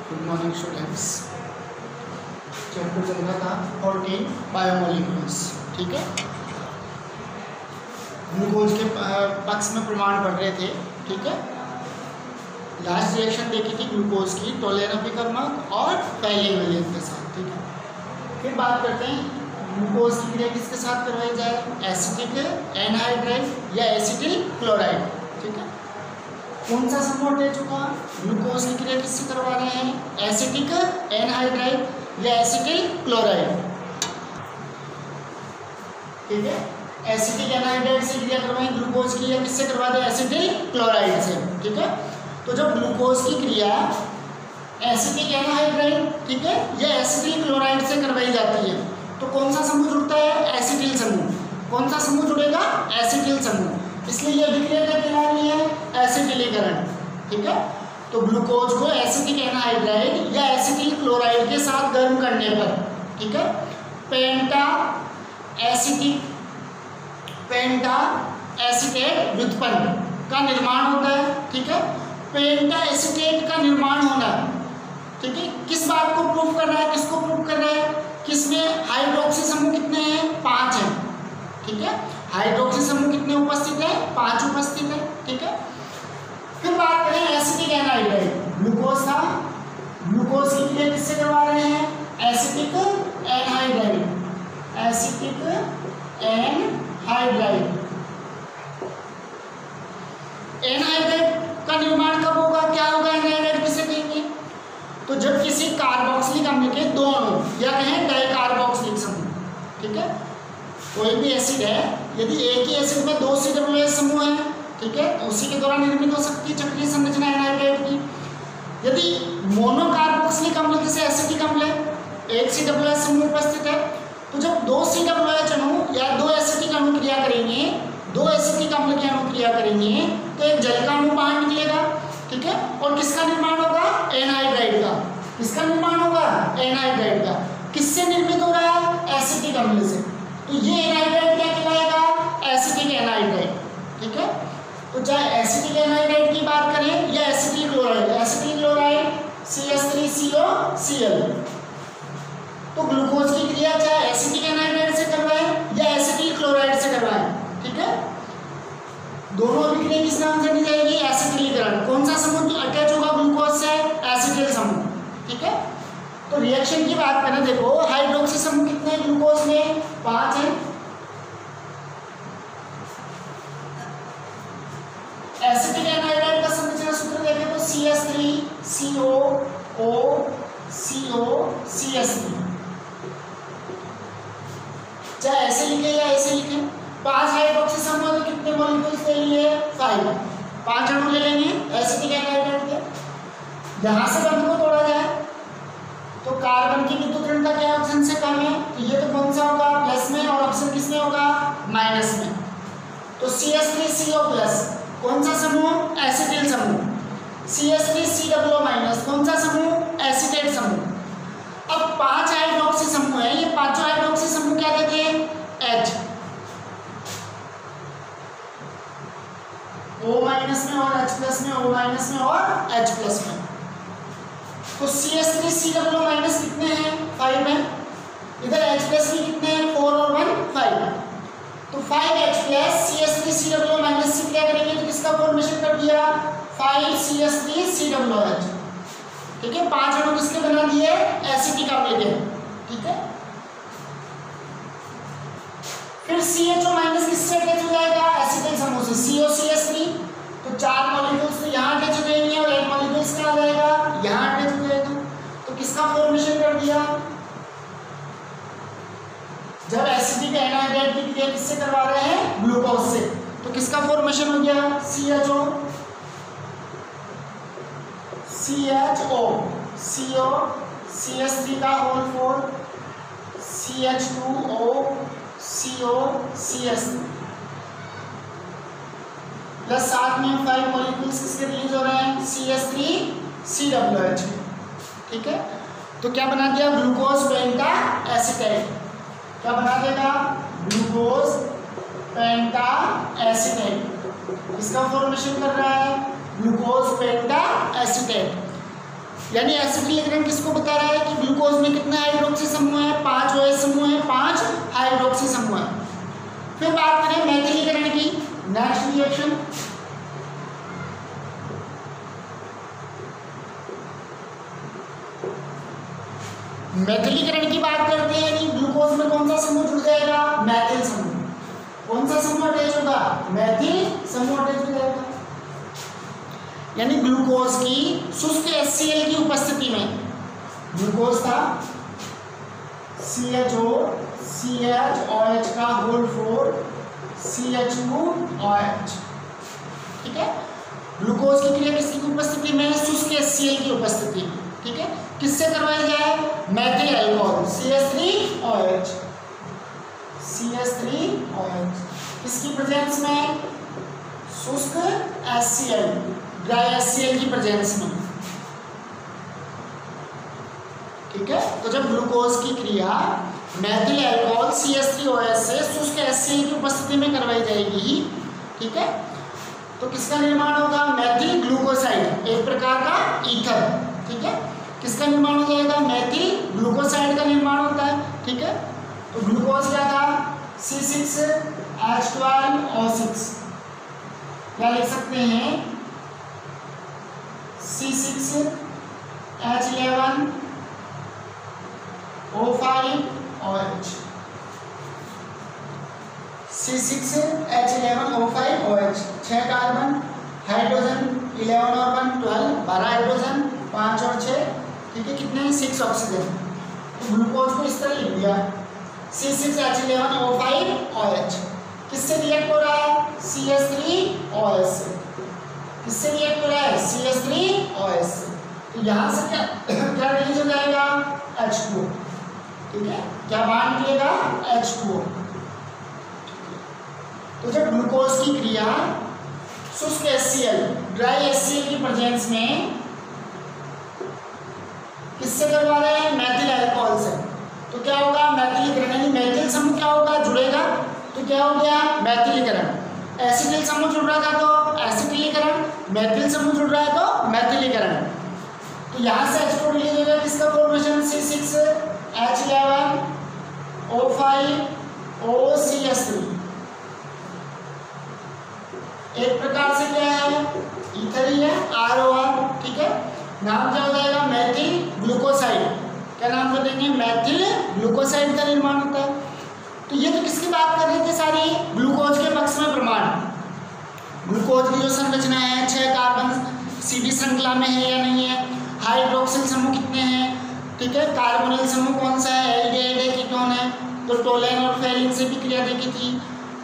Good morning students. Chapter चल रहा था 14 बायोमोलिक्यूल्स। ठीक है, ग्लूकोज के पक्ष में प्रमाण पढ़ रहे थे। ठीक है, लास्ट रिएक्शन देखी थी ग्लूकोज की टोलेनोपिकर्मक और पैलिविलियन के साथ। ठीक है, फिर बात करते हैं ग्लूकोज की क्रिया किसके साथ करवाई जाए, एसिटिक एनहाइड्राइड या एसिटिल क्लोराइड। ठीक है, कौन सा समूह दे चुका, ग्लूकोज की क्रिया किससे करवा रहे हैं, एसिटिक एनहाइड्राइड या एसिटिल क्लोराइड। ठीक है, एसिटिक एनहाइड्राइड से क्रिया करवाएं ग्लूकोज की या किससे करवा दें, एसिटिल क्लोराइड से। ठीक है, तो जब ग्लूकोज की क्रिया एसिटिक एनहाइड्राइड ठीक है या एसिटिल क्लोराइड से करवाई जाती है तो कौन सा समूह जुड़ता है, एसिटिल समूह। कौन सा समूह जुड़ेगा, एसिटिल समूह। इसलिए यह अभिक्रिया क्या कहला रही है, एसिटिलीकरण। ठीक है, तो ग्लूकोज को एसिटिक एनहाइड्राइड या एसिटिल क्लोराइड के साथ गर्म करने पर ठीक है पेंटा एसिटेट व्युत्पन्न का निर्माण होता है। ठीक है, पेंटा एसिटेट का निर्माण होना ठीक है किस बात को प्रूफ कर रहा है, किसको प्रूफ कर रहा है, किसमें हाइड्रोक्सी समूह कितने हैं, 5 हैं। ठीक है, हाइड्रोक्सी समूह कितने उपस्थित है, 5 उपस्थित है। ठीक है, फिर बात करें एसिटिक एनहाइड्राइड, ग्लूकोज था, ग्लूकोज की क्रिया किससे करवा रहे हैं, acetic anhydride, acetic anhydride. Anhydride का निर्माण कब होगा, क्या होगा, एनहाइड्राइड किसे कहेंगे, तो जब किसी कार्बोक्सिलिक अम्ल के दो अणु या कहें डाइकार्बोक्सिलिक समूह। ठीक है, कोई भी एसिड है यदि एक ही एसिड में 2 COOH समूह है ठीक है तो उसी के द्वारा निर्मित हो सकती है चक्रीय संरचना एनहाइड्राइड की। यदि मोनोकार्बोक्सिलिक अम्ल जैसे एसिटिक अम्ल है, एक COOH समूह उपस्थित है तो जब 2 COOH अणु या 2 एसिटिक अणु क्रिया करेंगे, 2 एसिटिक अम्ल के अणु क्रिया करेंगे तो एक जल का अणु बाहर निकलेगा। ठीक है, और किसका निर्माण होगा, एनहाइड्राइड का। किसका निर्माण होगा, एनहाइड्राइड का। किससे निर्मित हो रहा है, एसिटिक अम्ल से। तो ये एनहाइड्राइड क्या कहलाएगा, एसिटिक एनहाइड्राइड। ठीक है, तो चाहे एसिटिक एनहाइड्राइड की बात करें या acetyl chloride, acetyl chloride CH3COCl। तो ग्लूकोज की क्रिया चाहे एसिटिक एनहाइड्राइड से करवाएं या एसिटिल क्लोराइड से करवाएं। ठीक है, दोनों अभिक्रिया किस नाम से दी जाएगी, एसिटिलीकरण। कौन सा समूह अटैच होगा ग्लूकोज से, एसिटिल समूह। ठीक है, तो रिएक्शन की बात करें, देखो हाइड्रोक्सी समूह कितने हैं ग्लूकोज में, 5 हैं। एसिटिक एनहाइड्राइड का संरचना सूत्र देखें तो CH3COOCO चाहे ऐसे लिखे या ऐसे लिखे। 5 हाइड्रोक्सी समूह तो कितने मॉलिक्यूल्स ले लिए, 5। 5 अणु ले लेंगे एसिटिक एनहाइड्राइड के। यहां से बंध को तोड़ा जाए तो कार्बन की विद्युत ऋणता क्या ऑप्शन से कम है, तो ये तो कौन सा होगा, प्लस में, और ऑप्शन किसमें होगा, माइनस में। तो CH3CO+ कौन सा समूह, एसिटिल समूह। CH3COO- कौन सा समूह, एसिटेट समूह। अब 5 हाइड्रोक्सी समूह है, ये पांचों हाइड्रोक्सी समूह क्या कहते हैं, H। O- में और H+ में, O- में और H+ में। तो CH3COO- कितने हैं, 5 है। इधर H+ भी कितने हैं, 4 और 1 5। तो 5H+ CH3COO- से क्या करेंगे तो किसका फॉर्मेशन कर दिया, 5CH3COOH। ठीक है, 5 अणु किसके बना दिए, एसिटिक अम्ल के। ठीक है, फिर CHO- किससे अटैच हो जाएगा, एसिटिल समूह से, COCH3। तो 4 मॉलिक्यूल्स तो यहाँ अटैच हो जाएंगे और 1 मॉलिक्यूल्स कहाँ जाएगा, यहाँ अटैच हो जाएगा। तो किसका फॉर्मेशन कर दिया, जब एसिटिक एनहाइड्राइड की क्रिया किससे करवा रहे हैं, ग्लूकोज से, तो किसका फॉर्मेशन हो गया, CHO CH3 का होल 4 CH2O COCH3 प्लस साथ में 5 मॉलिक्यूल्स किसके रिलीज हो रहे हैं, CH3COOH। ठीक है, तो क्या बना दिया, ग्लूकोज पेंटा एसिटेट। क्या बना देगा, ग्लूकोज पेंटा एसिटेट। इसका फॉर्मेशन कर रहा है ग्लूकोज पेंटा एसिटेट। यानी एसिटिलीकरण किसको बता रहा है कि ग्लूकोज में कितने हाइड्रोक्सी समूह है, 5 OH समूह है, 5 हाइड्रोक्सी समूह है। फिर बात करें मैथिलीकरण की, नेक्स्ट रिएक्शन मैथिलीकरण की बात करते हैं, यानी ग्लूकोज में कौन सा समूह जुड़ जाएगा, मैथिल समूह। कौन सा समूह अटैच होगा, मैथिल समूह अटैच हो जाएगा। यानी ग्लूकोज की शुष्क HCl की उपस्थिति में, ग्लूकोज था CHO CHOH का होल 4 CH2OH, ठीक है। ग्लूकोज की क्रिया किसकी उपस्थिति में, शुष्क HCl की उपस्थिति में, ठीक है। किससे करवाया जाए, मैथिल अल्कोहल CH3OH किसकी प्रेजेंस में, शुष्क HCl ड्राई HCl की प्रेजेंस में, ठीक है। तो जब ग्लूकोज की क्रिया मैथिल अल्कोहल CH3OH से शुष्क HCl की उपस्थिति में करवाई जाएगी, ठीक है, तो किसका निर्माण होगा, मैथिल ग्लूकोसाइड, एक प्रकार का ईथर, ठीक है। किसका निर्माण हो जाएगा, मैथिल ग्लूकोसाइड का निर्माण होता है, ठीक है। तो ग्लूकोज क्या था, C6H12O6, क्या लिख सकते हैं, C6H11O5OH, C6H11O5OH, 6 कार्बन, हाइड्रोजन 11 और 1 12, 12 हाइड्रोजन, 5 और 6, ठीक है, कितने हैं, 6 ऑक्सीजन। तो ग्लूकोज को इस तरह लिख दिया, C6H11O5OH किससे रिएक्ट हो रहा है, CH3OH से। किससे रिएक्ट हो रहा है, CH3OH से। तो यहाँ से क्या रिलीज हो जाएगा, H2O, ठीक है, क्या बाहर निकलेगा, H2O। तो जब ग्लूकोज की क्रिया शुष्क HCl ड्राई HCl की प्रेजेंस में किससे करवा रहे हैं, मैथिल अल्कोहल से, तो क्या होगा, मैथिलीकरण, यानी मैथिल समूह क्या होगा, जुड़ेगा, तो क्या हो गया, मैथिलीकरण। एसिटिल समूह जुड़ रहा था तो एसिटिलीकरण, मैथिल समूह जुड़ रहा है तो मैथिलीकरण। तो यहाँ से H2 रिलीज हो गया, किसका फॉर्मेशन, C6H11O5OCH3, एक प्रकार से क्या है, ईथर ही है, ROR, ठीक है। नाम क्या हो जाएगा, मैथिल ग्लूकोसाइड, क्या नाम कर देंगे, मैथिल ग्लूकोसाइड का निर्माण होता है। तो ये तो किसकी बात कर रहे थे, सारी ग्लूकोज के पक्ष में प्रमाण। ग्लूकोज की जो संरचना है, 6 कार्बन CD श्रृंखला में है या नहीं है, हाइड्रोक्सिल समूह कितने हैं, ठीक है, कार्बोनिल समूह कौन सा है, एल्डिहाइड कीटोन है, तो टोलेन और फेलिन से भी क्रिया देखी थी,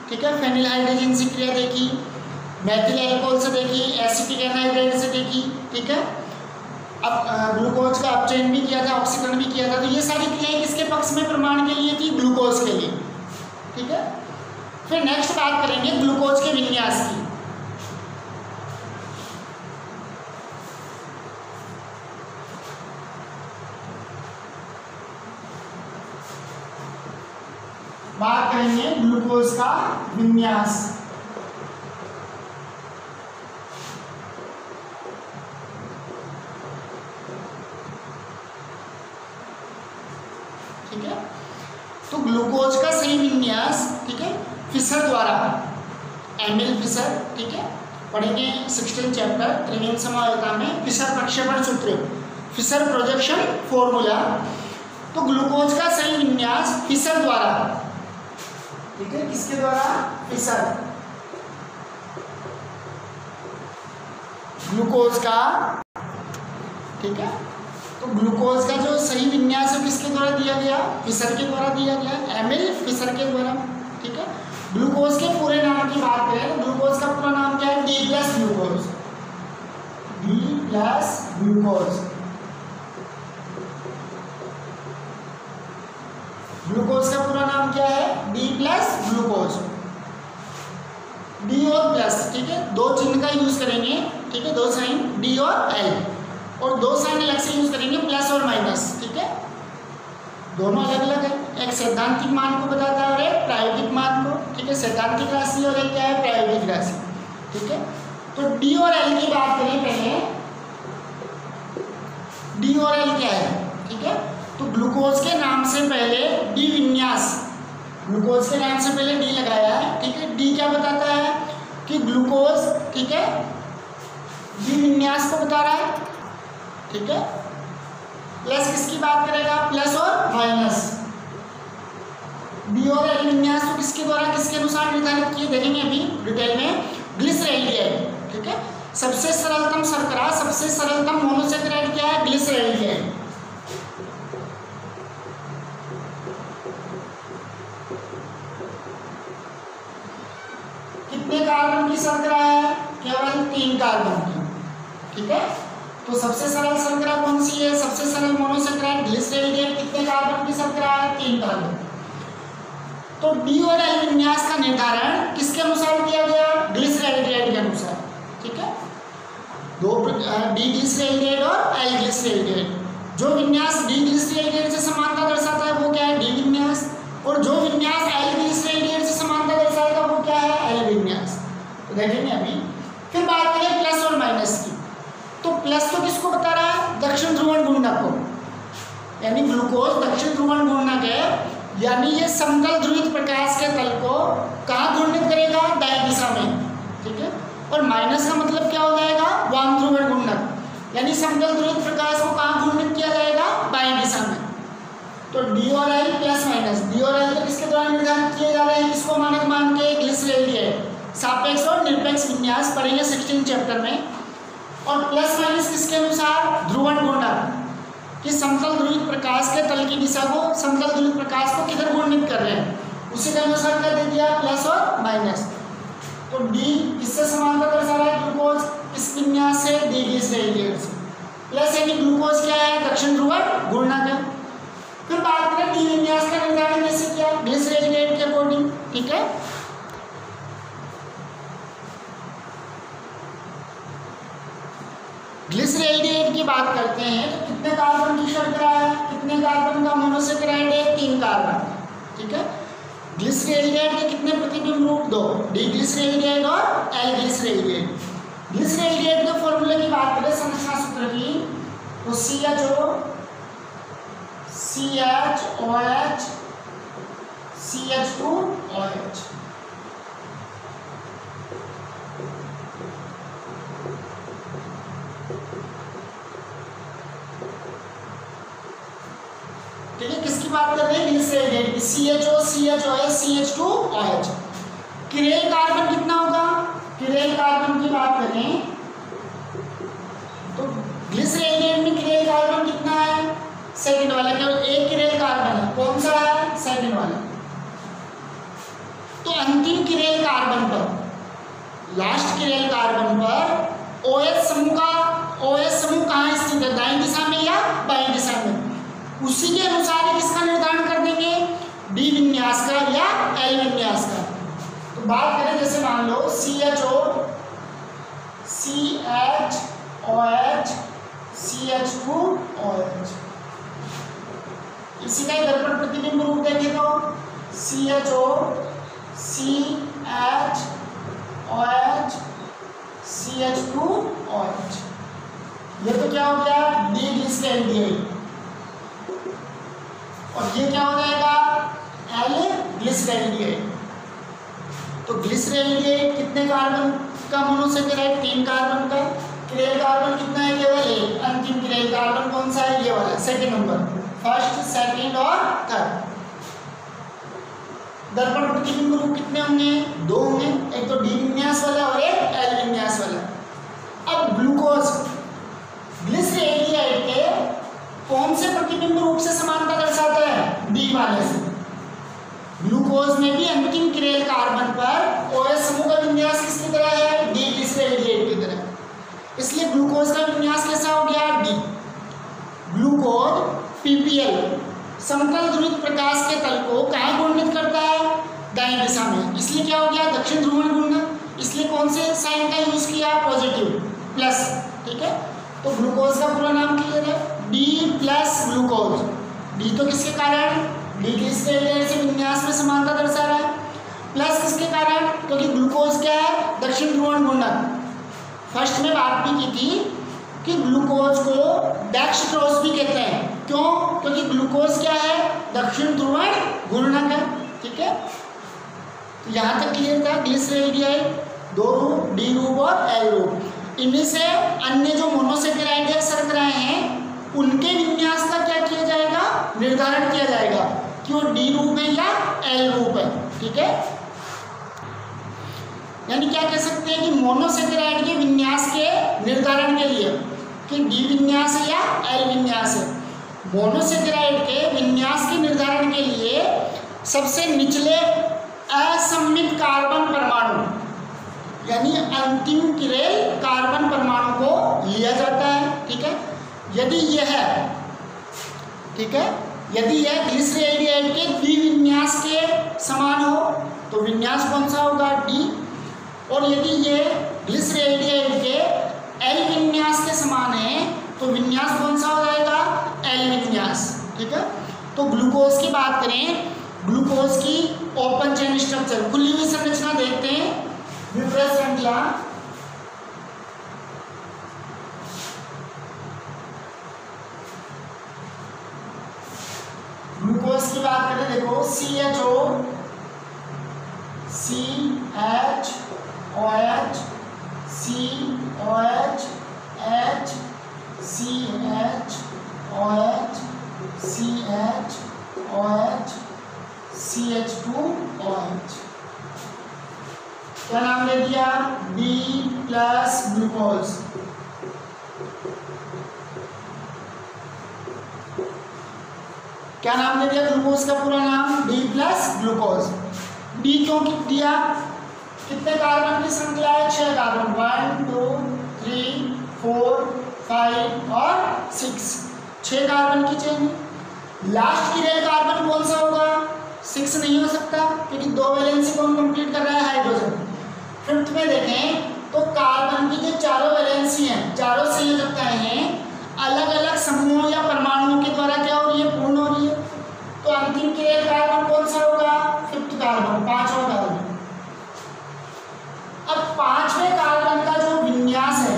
ठीक है, फेनिलहाइड्रोजन से क्रिया देखी, मैथिल अल्कोहल से देखी, एसिटिक एनहाइड्राइड से देखी, ठीक है। अब ग्लूकोज का अपचयन भी किया था, ऑक्सीकरण भी किया था। तो ये सारी क्रियाएं किसके पक्ष में प्रमाण के लिए थी, ग्लूकोज के लिए, ठीक है। फिर नेक्स्ट बात करेंगे ग्लूकोज के विन्यास की। बात करेंगे ग्लूकोज का विन्यास। ठीक है, तो ग्लूकोज का सही विन्यास, ठीक है, फिशर द्वारा, एमिल फिशर, ठीक है, पढ़ेंगे 16 चैप्टर त्रिविम समायोजन में, फिशर प्रक्षेपण सूत्र, फिशर प्रोजेक्शन फॉर्मूला। तो ग्लूकोज का सही विन्यास फिशर द्वारा, ठीक है, किसके द्वारा, फिशर। ग्लूकोज का, ठीक है, तो ग्लूकोज का जो सही विन्यास है किसके द्वारा दिया गया, फिशर के द्वारा दिया गया, एमिल फिशर के द्वारा, ठीक है। ग्लूकोज के पूरे नाम की बात करें तो ग्लूकोज का पूरा नाम क्या है, D+ glucose, D+ glucose. Glucose का पूरा नाम क्या है, D+ ग्लूकोज, D और प्लस, ठीक है, दो चिन्ह का यूज करेंगे, ठीक है, दो साइन D और L, और दो साइन अलग से यूज करेंगे, प्लस और माइनस, ठीक है, दोनों अलग अलग है, एक सैद्धांतिक मान को बताता है और एक प्रायोगिक मान को, ठीक है, सैद्धांतिक राशि और एक क्या है, प्रायोगिक राशि, ठीक है। तो D और L की बात करें पहले, डी और एल क्या है, ठीक है। तो ग्लूकोज के नाम से पहले डी विन्यास, ग्लूकोज के नाम से पहले डी लगाया है, ठीक है। डी क्या बताता है कि ग्लूकोज, ठीक है, डी विन्यास को बता रहा है, ठीक है। प्लस किसकी बात करेगा, प्लस और माइनस। डी और एल विन्यास को किसके द्वारा, किसके अनुसार निर्धारित किए, देखेंगे अभी डिटेल में। ग्लिसरैल्डिहाइड, ठीक है। सबसे सरलतम शर्करा, सबसे सरलतम मोनोसेकेराइड क्या है, ग्लिसरैल्डिहाइड। कितने कार्बन की शर्करा है, केवल 3 कार्बन की, ठीक है। तो सबसे सरल शर्करा कौन सी है, सबसे सरल मोनोसेकेराइड ग्लिसरैल्डिहाइड। कितने कार्बन की शर्करा है, 3 कार्बन। तो डी और एल विन्यास का निर्धारण किसके अनुसार किया गया, ग्लिसरैल्डिहाइड के अनुसार, ठीक है। दो डी ग्लिसरैल्डिहाइड और एल ग्लिसरैल्डिहाइड। जो विन्यास डी ग्लिसरैल्डिहाइड से समानता दर्शाता है वो क्या है, डी विन्यास। और जो विन्यास एल ग्लिसरैल्डिहाइड से समानता दर्शाएगा वो क्या है, एल विन्यास। तो देखेंगे अभी। फिर बात करें प्लस और माइनस की। तो प्लस तो किसको बता रहा है, दक्षिण ध्रुवण घूर्णक को, यानी ग्लूकोज दक्षिण ध्रुवण घूर्णक है, यानी ये समतल ध्रुवित प्रकाश के तल को कहाँ घूर्णित करेगा, दाएं दिशा में, ठीक है। और माइनस का मतलब क्या हो जाएगा, वाम ध्रुवण घूर्णक, यानी समतल ध्रुवित प्रकाश को कहाँ घूर्णित किया जाएगा, बाएं दिशा में। तो डी और एल प्लस माइनस, डी और एल किसके द्वारा निर्धारित किए जा रहे हैं, किसको मानक मान के, ग्लिसरैल्डिहाइड। सापेक्ष और निरपेक्ष विन्यास पढ़ेंगे 16 चैप्टर में। और प्लस माइनस किसके अनुसार, ध्रुवण घूर्णक, कि समतल ध्रुवित प्रकाश के तल की दिशा को, समतल ध्रुवित प्रकाश को किधर घूर्णित कर रहे हैं, उसी के अनुसार क्या दे दिया, प्लस और माइनस। तो डी किससे समानता दर्शा रहा है, ग्लूकोज किस विन्यास से, डी ग्लिसरैल्डिहाइड से। प्लस यानी ग्लूकोज क्या है, दक्षिण ध्रुवण घूर्णक है। फिर बात करें डी विन्यास का निर्धारण कैसे किया, ग्लिसरैल्डिहाइड के अकॉर्डिंग, ठीक है। ग्लिसरैल्डिहाइड की बात करते हैं तो कितने कार्बन की शर्करा है, कितने कार्बन का मोनोसेकेराइड है, 3 कार्बन, ठीक है। ग्लिसरैल्डिहाइड के कितने प्रतिबिंब रूप, 2, डी ग्लिसरैल्डिहाइड और एल ग्लिसरैल्डिहाइड। ग्लिसरैल्डिहाइड के फॉर्मूले की बात करें, संरचना सूत्र की, तो CHO, CHOH, CH2OH। ठीक है, किसकी बात कर रहे हैं, ग्लिसरैल्डिहाइड की। CHO, CHOH, CH2OH। Chiral carbon कितना होगा, किरेल कार्बन की बात करें तो ग्लिसरैल्डिहाइड में किरेल कार्बन कितना है, सेकंड वाला, केवल एक किरेल कार्बन है, कौन सा है, सेकंड वाला। तो अंतिम किरेल कार्बन पर, लास्ट किरेल कार्बन पर OH समूह का, OH समूह कहाँ स्थित है, दाईं दिशा में या बाईं दिशा में, उसी के अनुसार ही किसका निर्धारण कर देंगे, डी विन्यास का या एल विन्यास का। तो बात करें जैसे मान लो CHO, CHOH, CH2OH। इसी का दर्पण प्रतिबिंब रूप देखें तो CHO, CHOH, CH2OH। ये तो क्या हो गया, डी ग्लिसरैल्डिहाइड। और ये क्या हो जाएगा, एल ग्लिसरैल्डिहाइड। तो ग्लिसरैल्डिहाइड कितने कार्बन का मोनोसेकेराइड, 3 कार्बन का। किरेल कार्बन कितना है, केवल एक। अंतिम किरेल कार्बन कौन सा है, ये वाला, सेकंड नंबर, फर्स्ट, सेकंड और थर्ड। दर्पण प्रतिबिंब रूप कितने होंगे, 2 होंगे, एक तो डी विन्यास वाला और एक एल विन्यास वाला। अब ग्लूकोज ग्लिसरैल्डिहाइड के कौन से प्रतिबिंब रूप से समानता दर्शाता है, डी वाले से। ग्लूकोज में भी अंतिम किरेल कार्बन पर OH समूह का विन्यास किसकी तरह है, डी ग्लिसरैल्डिहाइड की तरह। इसलिए ग्लूकोज का विन्यास कैसा हो गया, डी। ग्लूकोज PPL समतल ध्रुवित प्रकाश के तल को कहाँ घूर्णित करता है, दाईं दिशा में, इसलिए क्या हो गया, दक्षिण ध्रुवण घूर्णक। इसलिए कौन से साइन का यूज किया, पॉजिटिव, प्लस, ठीक है। तो ग्लूकोज का पूरा नाम क्लियर है, डी प्लस ग्लूकोज। डी तो किसके कारण, डी ग्लिसरैल्डिहाइड से विन्यास में समानता दर्शा रहा है। प्लस किसके कारण, क्योंकि ग्लूकोज क्या है, दक्षिण ध्रुवण घूर्णक। फर्स्ट में बात भी की थी कि ग्लूकोज को डेक्सट्रोज भी कहते हैं। क्यों? क्योंकि ग्लूकोज क्या है? दक्षिण ध्रुवण घूर्णक है। ठीक है, तो यहाँ तक क्लियर था। ग्लिसरेल्डिहाइड दो रूप, डी रूप और एल रूप। इनमें से अन्य जो मोनोसेकेराइड या शर्कराएं हैं उनके विन्यास का क्या किया जाएगा? निर्धारण किया जाएगा कि वो डी रूप है या एल रूप है। ठीक है, यानी क्या कह सकते हैं कि मोनोसेकेराइड के विन्यास के निर्धारण के लिए कि डी विन्यास है या एल विन्यास है। मोनोसेकेराइड के विन्यास के निर्धारण के लिए सबसे निचले असममित कार्बन परमाणु यानी अंतिम किरेल कार्बन परमाणु को लिया जाता है। ठीक है, यदि यह ग्लिसरेल्डिहाइड के द्विविन्यास के समान हो तो विन्यास कौन सा होगा? डी। और यदि ये ग्लिसरेल्डिहाइड के एल विन्यास के समान है तो विन्यास कौन सा हो जाएगा? एल विन्यास। ठीक है, तो ग्लूकोज की बात करें, ग्लूकोज की ओपन चेन स्ट्रक्चर, खुली हुई संरचना देखते हैं। विब्रेस श्रृंखला, ग्लूकोज की बात करें, देखो CHO, CH, OH, COH, H, CH, OH, CH, OH, CH2OH। क्या नाम ले दिया? B plus glucose. क्या नाम ले दिया ग्लूकोज का पूरा नाम? D plus glucose. D क्यों दिया? कितने कार्बन की श्रृंखला है? 6 कार्बन, 1 2 3 4 5 और 6, 6 कार्बन की चेन। लास्ट किरेल कार्बन कौन सा होगा? 6 नहीं हो सकता क्योंकि 2 वैलेंसी कौन कंप्लीट कर रहा है? हाइड्रोजन। फिफ्थ में देखें तो कार्बन की जो चारों वैलेंसी हैं, चारों संयोजकताएं हैं, अलग अलग समूहों या परमाणुओं के द्वारा क्या हो रही है? पूर्ण हो रही है। तो अंतिम किरेल कार्बन कौन सा होगा? फिफ्थ कार्बन, 5वां कार्बन। अब 5वें कार्बन का जो विन्यास है,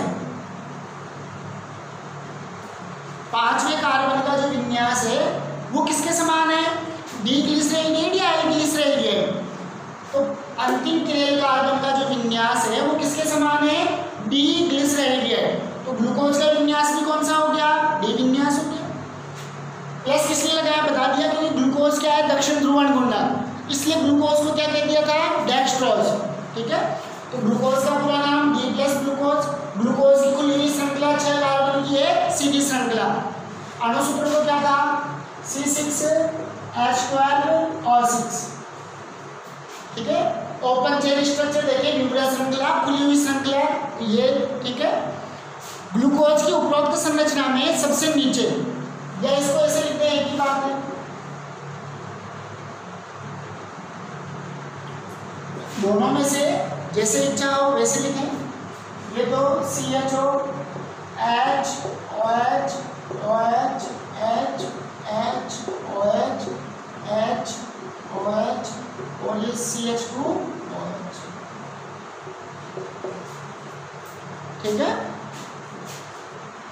5वें कार्बन का जो विन्यास है वो किसके समान है? डी ग्लिसरेल्डिहाइड या एल ग्लिसरेल्डिहाइड? तो अंतिम किरेल कार्बन का जो विन्यास है वो किसके समान है? D glyceraldehyde. तो ग्लूकोज का विन्यास भी कौन सा हो गया? डी विन्यास हो गया। प्लस किसने लगाया? बता दिया क्योंकि ग्लूकोज क्या है? दक्षिण ध्रुवण घूर्णक, इसलिए ग्लूकोज को क्या कह दिया था? डेक्सट्रोज। ठीक है, तो ग्लूकोज का पूरा नाम डी प्लस ग्लूकोज। ग्लूकोज की खुली हुई श्रृंखला 6 कार्बन की है, CD श्रृंखला। अणुसूत्र को क्या था? C6H12 और 6। ठीक है, ओपन चेन स्ट्रक्चर देखिए, विब्रेस श्रृंखला, खुली हुई श्रृंखला ये। ठीक है, ग्लूकोज की उपरोक्त संरचना में सबसे नीचे, या इसको ऐसे लिखते हैं, एक ही बात है, दोनों में से जैसे इच्छा हो वैसे लिखें। ये तो CHO, H, OH, OH, H, H, OH, H, OH और ये CH2OH। ठीक है,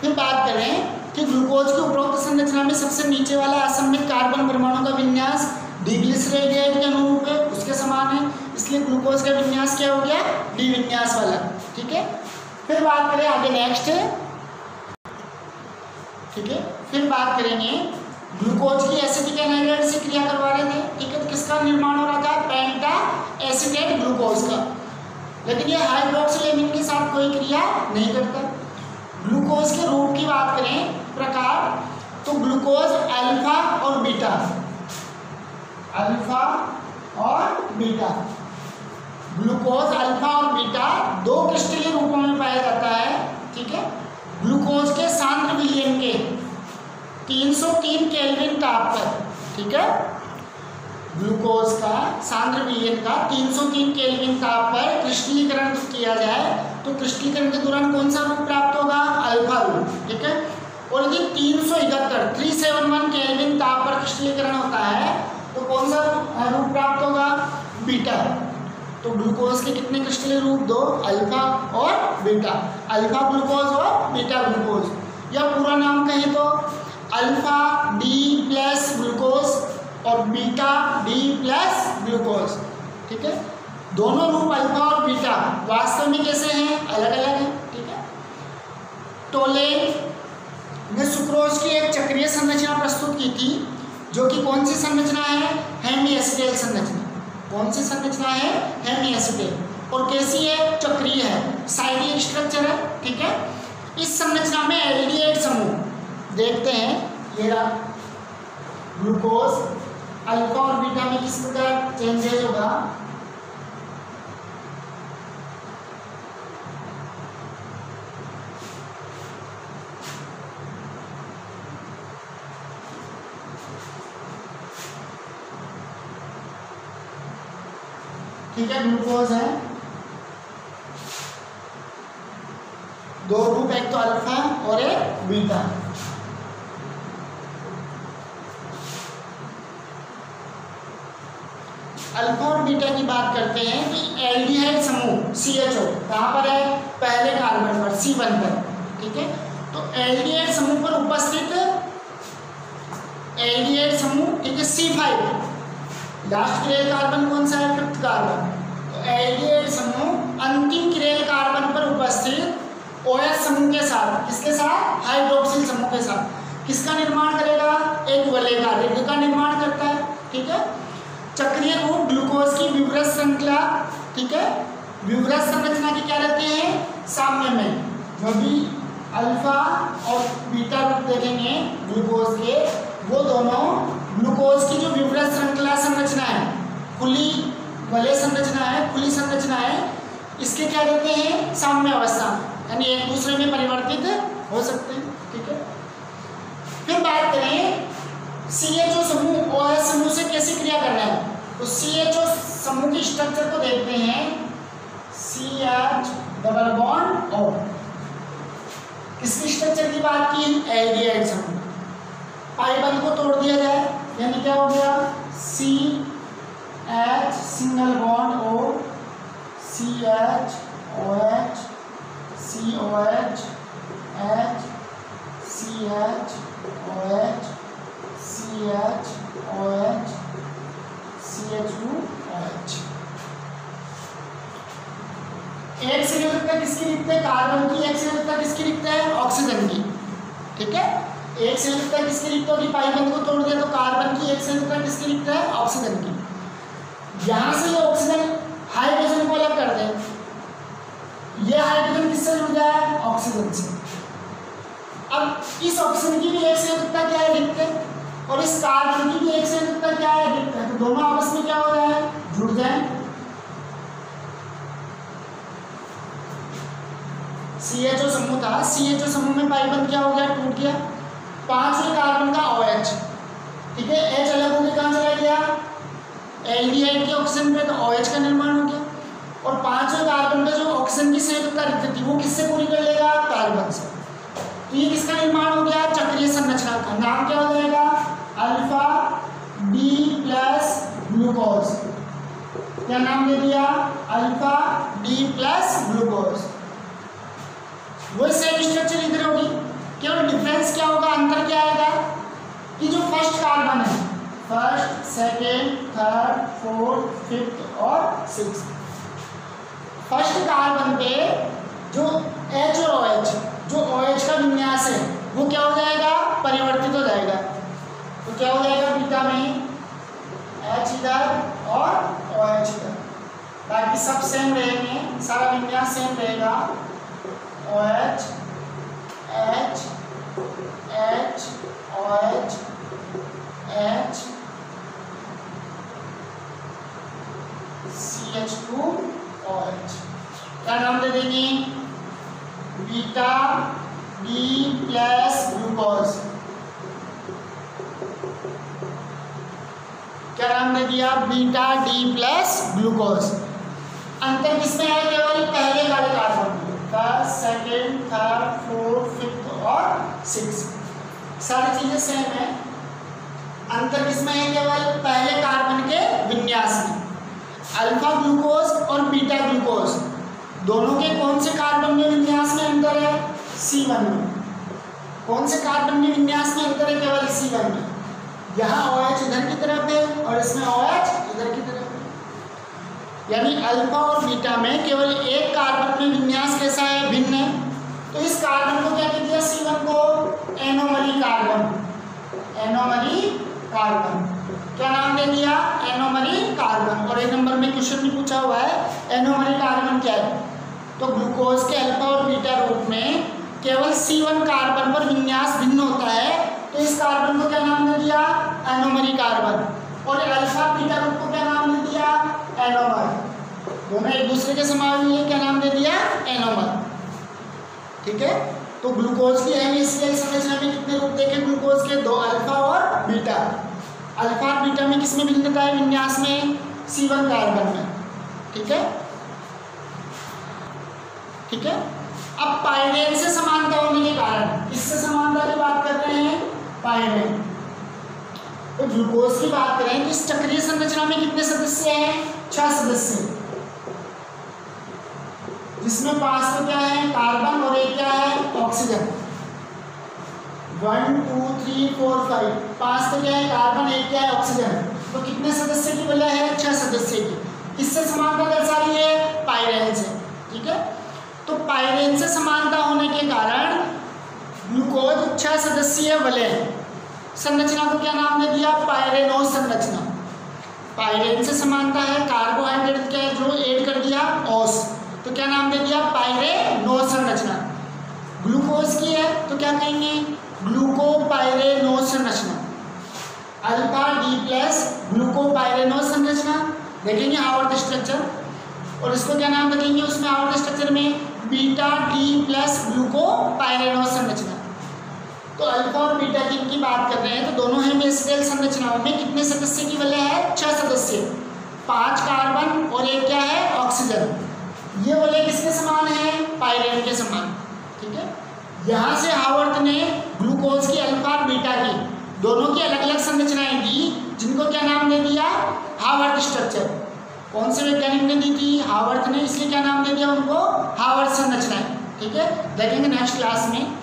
फिर बात करें कि ग्लूकोज की उपरोक्त संरचना में सबसे नीचे वाला असममित कार्बन परमाणु का विन्यास डी ग्लिसरेल्डिहाइड के अनुरूप है, उसके समान है, इसलिए ग्लूकोज का विन्यास क्या हो गया? डी विन्यास वाला। ठीक है, फिर बात करें आगे नेक्स्ट। ठीक है, फिर बात करेंगे ग्लूकोज की एसिटिक एनाहाइड्राइड से क्रिया करवा रहे थे। ठीक है, तो किसका निर्माण हो रहा था? पेंटा एसिटेट ग्लूकोज का। लेकिन ये हाइड्रोक्सिलेमिन के साथ कोई क्रिया नहीं करता। ग्लूकोज के रूप की बात करें, प्रकार, तो ग्लूकोज अल्फा और बीटा, अल्फा और बीटा। ग्लूकोज अल्फा और बीटा दो क्रिस्टलीय रूपों में पाया जाता है। ठीक है, ग्लूकोज के सांद्र विलयन के 303 केल्विन ताप पर, ठीक है, ग्लूकोज का सांद्र विलयन का 303 केल्विन ताप पर क्रिस्टलीकरण किया जाए तो क्रिस्टलीकरण के दौरान कौन सा रूप प्राप्त होगा? अल्फा रूप। ठीक है, और यदि 371 केल्विन ताप पर क्रिस्टलीकरण होता है तो कौन सा रूप प्राप्त होगा? बीटा। तो ग्लूकोज के कितने क्रिस्टलीय रूप? 2, अल्फा और बीटा, अल्फा ग्लूकोज और बीटा ग्लूकोज। या पूरा नाम कहें तो अल्फा डी प्लस ग्लूकोज और बीटा डी प्लस ग्लूकोज। ठीक है, दोनों रूप अल्फा और बीटा वास्तव में कैसे हैं? अलग अलग हैं। ठीक है, टोलेन ने सुक्रोज की एक चक्रीय संरचना प्रस्तुत की थी, जो कि कौन सी संरचना है? हेमी-एसिटेल संरचना। कौन सी संरचना है? हेमी-एसिटेल। और कैसी है? चक्रीय है, साइडिक स्ट्रक्चर है। ठीक है, इस संरचना में एल्डिहाइड समूह देखते हैं, ये रहा ग्लूकोज, अल्फा और बीटा में किस प्रकार चेंजेज होगा? ठीक है, ग्लूकोज है, दो ग्रुप, एक तो अल्फा और एक बीटा। अल्फा और बीटा की बात करते हैं कि एल्डिहाइड समूह CHO कहाँ पर है? पहले कार्बन पर, C1 पर। ठीक है, तो एल्डिहाइड समूह पर उपस्थित एल्डिहाइड समूह, ठीक है, C5 लास्ट किरेल कार्बन कौन सा है? 5th carbon. तो एल्डिहाइड समूह अंतिम किरेल कार्बन पर उपस्थित OH समूह के साथ, किसके साथ? हाइड्रोक्सिल समूह के साथ किसका निर्माण करेगा? एक वलय का रिंग का निर्माण करता है। ठीक है, चक्रीय रूप ग्लूकोज की विवृत श्रृंखला। ठीक है, विवृत संरचना की क्या रहती है? साम्य में जो भी अल्फा और बीटा रूप देखेंगे ग्लूकोज के, वो दोनों ग्लूकोज की जो विवृत श्रृंखला संरचना है, खुली वलय संरचना है, खुली संरचना है, इसके क्या कहते हैं? साम्य अवस्था, यानी एक दूसरे में परिवर्तित हो सकते हैं। ठीक है, फिर बात करें CHO समूह OH समूह से कैसी क्रिया करना है, तो CHO समूह की स्ट्रक्चर को देखते हैं। CH डबल बॉन्ड O, किसकी स्ट्रक्चर की बात की? एल्डिहाइड समूह। पाई बंध को तोड़ दिया जाए, यानी क्या हो गया? CH single bond O, CH OH, COH H, CH OH, CH OH, CH2 OH। एक से निकलता किसकी लिखते हैं? कार्बन की। एक से निकलता किसकी लिखते हैं? ऑक्सीजन की। ठीक है, एक से निकलता किसकी लिखते हो? कि पाई बंध को तोड़ दिया तो कार्बन की। एक से निकलता किसकी लिखते हैं? ऑक्सीजन की। यहां से ये ऑक्सीजन हाइड्रोजन को अलग कर दें, ये हाइड्रोजन किससे जुड़ गया है? ऑक्सीजन से। अब इस ऑक्सीजन की भी एक से निकलता क्या है? लिखते हैं, और इस कार्बन की भी एक से निकलता क्या है? लिखते हैं। तो दोनों आपस में क्या हो जाए? जुड़ जाए। CHO समूह था, CHO समूह में पाई बंध क्या हो गया? टूट गया। 5वें कार्बन का OH, ठीक है, H अलग होकर कहाँ चला गया? एल्डिहाइड के ऑक्सीजन पे, तो OH का निर्माण हो गया। और 5वें कार्बन का जो ऑक्सीजन की संयुक्तता रिक्त थी वो किससे पूरी कर लेगा? कार्बन से। तो ये किसका निर्माण हो गया? चक्रीय संरचना का। नाम क्या हो जाएगा? Alpha D plus glucose. क्या नाम दे दिया? Alpha D plus glucose. वो सेम स्ट्रक्चर इधर होगी, केवल डिफरेंस क्या होगा? अंतर क्या आएगा कि जो फर्स्ट कार्बन है, first, second, third, fourth, fifth और सिक्स्थ, फर्स्ट कार्बन पे जो H और OH, जो OH का विन्यास है वो क्या हो जाएगा? परिवर्तित हो जाएगा। तो क्या हो जाएगा? बीटा में H इधर और OH इधर, बाकी सब सेम रहेंगे, सारा विन्यास सेम रहेगा। OH H H OH H CH2 OH। क्या नाम दे देंगे? Beta D plus glucose. क्या नाम दे दिया? Beta D plus glucose. अंतर किसमें है? केवल पहले वाले carbon, first, second, third, fourth, fifth और सिक्स्थ, सारी चीजें सेम है। अंतर किसमें है? केवल पहले कार्बन के विन्यास में। अल्फा ग्लूकोज और बीटा ग्लूकोज दोनों के कौन से कार्बन में विन्यास में अंतर है? C1 में। कौन से कार्बन में विन्यास में अंतर है? केवल C1 में। यहाँ OH इधर की तरफ है और इसमें OH इधर की तरफ है, यानी अल्फा और बीटा में केवल एक कार्बन में विन्यास कैसा है? भिन्न है। तो इस कार्बन को क्या कह दिया? C1 को एनोमली कार्बन। एनोमली कार्बन क्या नाम दे दिया? Anomaly carbon. और एक नंबर में क्वेश्चन भी पूछा हुआ है एनोमली कार्बन क्या है? तो ग्लूकोज के अल्फा और बीटा रूप में केवल C1 कार्बन पर विन्यास भिन्न होता है, तो इस कार्बन को क्या नाम दे दिया? Anomaly carbon. और अल्फा बीटा रूप को क्या नाम दे दिया? एनोमर। दोनों एक दूसरे के समावेशी है, क्या नाम दे दिया? एनोमर। ठीक है, तो ग्लूकोज की NaCl संरचना में कितने रूप देखे? ग्लूकोज के 2, अल्फा और बीटा। अल्फा और बीटा में किसमें भिन्नता है विन्यास में? C1 कार्बन में। ठीक है, ठीक है। अब पाइरेन से समानता होने के कारण, किससे समानता की बात कर रहे हैं? पाइरेन। तो ग्लूकोज की बात करें तो इस चक्रीय संरचना में कितने सदस्य हैं? 6 सदस्य, जिसमें 5 तो क्या है? कार्बन और एक क्या है? ऑक्सीजन। 1 2 3 4 5 5 तो क्या है? कार्बन, एक क्या है? ऑक्सीजन। तो कितने सदस्य की वजह है? 6 सदस्य की। किससे समानता दर्शा रही है? पाइरेन से। ठीक है, तो पाइरेन से समानता होने के कारण ग्लूकोज 6 सदस्यीय वलय संरचना को क्या नाम दे दिया? पाइरेनोज संरचना। पाइरेन से समानता है, कार्बोहाइड्रेट क्या है जो ऐड कर दिया? ओस, तो क्या नाम दे दिया? पाइरेनोज संरचना। ग्लूकोज की है तो क्या कहेंगे? ग्लूकोपाइरेनोज संरचना। अल्फा डी प्लस ग्लूकोपाइरेनोज संरचना देखेंगे आवर्त स्ट्रक्चर, और इसको क्या नाम देंगे? उसमें आवर्त स्ट्रक्चर में बीटा डी प्लस ग्लूकोपाइरेनोज संरचना। तो अल्फा और बीटा की इनकी बात कर रहे हैं, तो दोनों हेमिस्फेरिकल संरचनाओं में कितने सदस्य की वलय है? 6 सदस्य, 5 कार्बन और एक क्या है? ऑक्सीजन। ये वलय किसके समान है? पाइरेन के समान। ठीक है, यहाँ से हावर्थ ने ग्लूकोज की अल्फा और बीटा की दोनों की अलग अलग संरचनाएं दी, जिनको क्या नाम दे दिया? Haworth structure. कौन से वैज्ञानिक ने दी थी? हावर्थ ने, इसलिए क्या नाम दे दिया उनको? हावर्थ संरचनाएं। ठीक है, देखेंगे नेक्स्ट क्लास में।